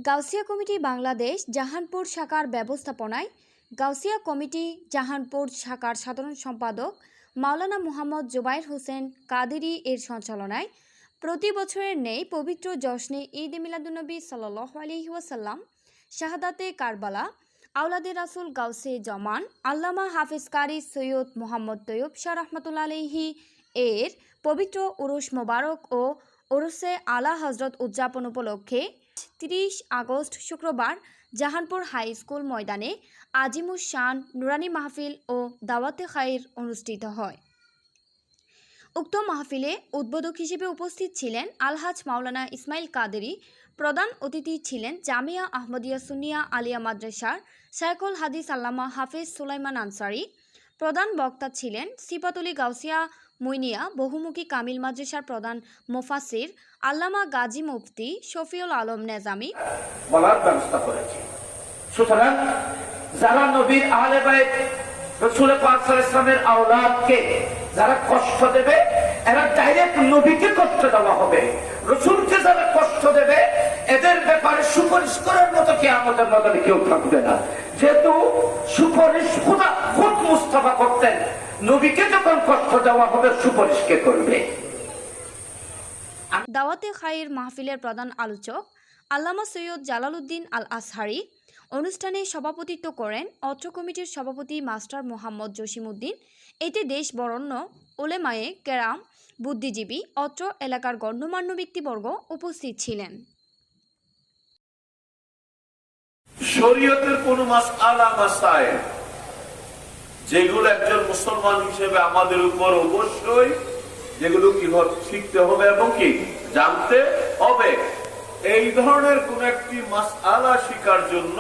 Gausia committee Bangladesh Jahanpur শাখার ব্যবস্থাপনায় Gausia committee Jahanpur শাখার সাধারণ সম্পাদক মাওলানা মুহাম্মদ জুবাইর হোসেন কাদেরী এর সঞ্চালনায় প্রতি বছরের ন্যায় পবিত্র জশ্নে ঈদ মিলাদুন্নবী সাল্লাল্লাহু আলাইহি ওয়াসাল্লাম, শাহাদাতে কারবালা, আওলাদে রাসুল গাউসে জমান আল্লামা হাফিজ কারি সৈয়দ মোহাম্মদ তৈয়ব শাহ রহমতুল্লাহ আলাইহি এর পবিত্র উরুস মোবারক ও উরুসে আলা হজরত উদযাপন উপলক্ষে 30 আগস্ট শুক্রবার জাহানপুর হাই স্কুল ময়দানে আজিমুস শান নুরানি মাহফিল ও দাওয়াতে খাইর অনুষ্ঠিত হয়। উক্ত মাহফিলে উদ্বোধক হিসেবে উপস্থিত ছিলেন আলহাজ মাওলানা ইসমাইল কাদেরী। প্রধান অতিথি ছিলেন জামিয়া আহমদিয়া সুন্নিয়া আলিয়া মাদ্রাসার শাইখুল হাদিস আল্লামা হাফিজ সুলাইমান আনসারী। প্রধান বক্তা ছিলেন সিফাতুলি গাউসিয়া মুইনিয়া বহুমুখী কামিল মাদ্রাসার প্রধান মুফাসসির আল্লামা গাজী মুফতি শফিউল আলম নেজামি। বলার ব্যবস্থা করেছে। সুতরাং যারা নবীর আহলে বাইত রাসূল পাক সাল্লাল্লাহু আলাইহি ওয়াসাল্লামের আওলাদকে যারা কষ্ট দেবে, এরা ডাইরেক্ট নবীকে কষ্ট দেওয়া হবে। রাসূলকে যারা কষ্ট দেবে, এদের ব্যাপারে সুপারিশ করার মতো কিয়ামতের ময়দানে কেউ থাকবে না। যেহেতু সুপারিশ খুদ মুস্তাফা করতেন, নবীকে যখন কষ্ট দেওয়া হবে সুপারিশ কে করবে? দাওয়াতে খাইর মাহফিলের প্রধান আলোচক আল্লামা সৈয়দ জালালউদ্দিন আল আসহারি অনুষ্ঠানে সভাপতিত্ব করেন। অত্র কমিটির সভাপতি মাস্টার মোহাম্মদ জসিমউদ্দিন। এতে দেশ বরেণ্য উলেমায়ে কেরাম, বুদ্ধিজীবী, অত্র এলাকার গণ্যমান্য ব্যক্তিবর্গ উপস্থিত ছিলেন। শরীয়তের কোন মাসআলা মাসাইল যেগুলো একজন মুসলমান হিসেবে আমাদের উপর অবশ্যই যেগুলো কিভাবে শিখতে হবে এবং কি জানতে হবে, এই ধরনের কোন একটি মাসআলা শিখার জন্য,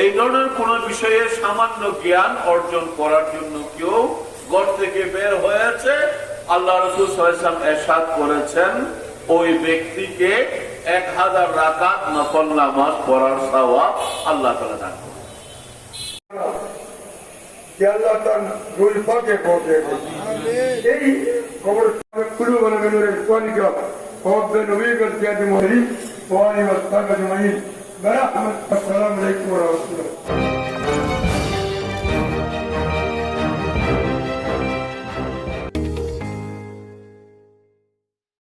এই ধরনের কোন বিষয়ে সামান্য জ্ঞান অর্জন করার জন্য কেউ ঘর থেকে বের হয়েছে, আল্লাহ রাসূল সাল্লাল্লাহু আলাইহি ওয়াসাল্লাম ইরশাদ করেছেন ওই ব্যক্তিকে 1000 রাকাত নফল নামাজ পড়ার সওয়াব আল্লাহ তাআলা দান করবেন। আল্লাহ তার রুল পাকে পৌঁছে এই খবর কুলু বলে বেলুরের কোয়ালিকা ওয়াবে নবী গল জিয়াদি মুহরি ওয়ালি ওয়াসতাগু আজমাইন। আসসালামু আলাইকুম ওয়া রাহমাতুল্লাহ।